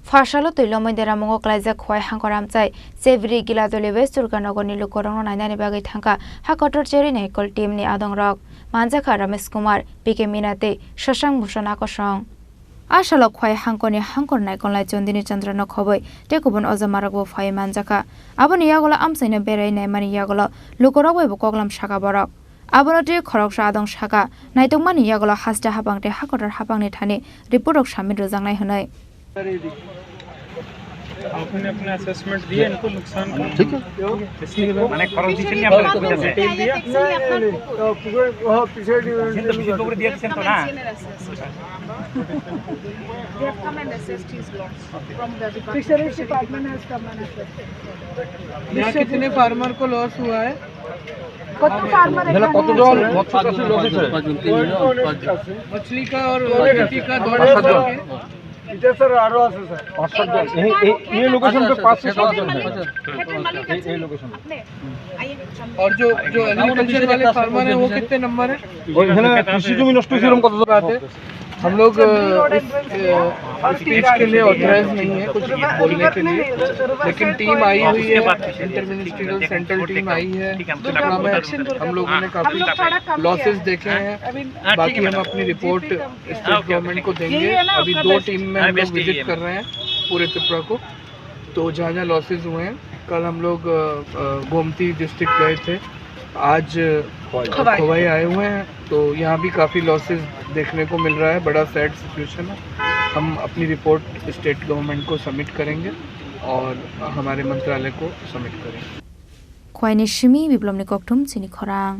Fashalo Tulomai de Ramongo Klaza Kwai Hankoramchai, Sevri Gila Dolive, Surkanogoni Lukorong Nana Bagi Tanka, Hakotor Cherry Nicol Team Ni Adong Rock, Manjaka Rames Kumar, Pike Minate, Shoshang Mushanako Song. Ashalo Kwai Hankoni Hankor Nikolai Jondini Chandra no Koboi, Tekubon Ozamarago Fai Manjaka, Abon Yagola Amsina Bere Nemani Yagola, Lukorowe Bokoglam Shaka Borok. Abonoti Korok Shadong Shaka, Naitomani Yagola Hasta Habang de Hakotor Habang Nitani, report of Shamid Zangai Hanai. आपने अपना assessment दिया इनको नुकसान का ठीक है मैंने खरोच दी नहीं आपको डिटेल दिया वहां पीछे ऊपर दिया किसी तो ना They have come and assessed his loss from the fisheries department has come and assessed. यहाँ कितने फार्मर को लॉस हुआ है? फार्मर मछली का और खेती का दोनों इधर सर आरो आसे सर 5-7 जन ये लोकेशन पे 5 से 7 जन है ये लोकेशन और जो एग्रीकल्चर वाले फार्मर है वो कितने नंबर है? और এখানে কৃষি জমি নষ্ট হয়েছে এরকম কত बात है हम लोग स्पीच के लिए ऑथराइज नहीं है कुछ बोलने के लिए, लेकिन टीम आई हुई है, इंटरमिनिस्ट्रियल सेंट्रल टीम आई है, हम लोगों ने काफी लॉसेस देखे हैं, बाकी हम अपनी रिपोर्ट स्टेट गवर्नमेंट को देंगे। अभी 2 टीम में हम लोग विजिट कर रहे हैं पूरे त्रिपुरा को, तो जहाँ लॉसेस हुए हैं, कल हम लोग गोमती डिस्ट्रिक्ट गए थे, आज खवाई आए हुए हैं, तो यहाँ भी काफ़ी लॉसेस देखने को मिल रहा है। बड़ा सैड सिचुएशन है। हम अपनी रिपोर्ट स्टेट गवर्नमेंट को सबमिट करेंगे और हमारे मंत्रालय को सबमिट करेंगे। Kwai Nishimi Biblom Nikoktum Sini Korang.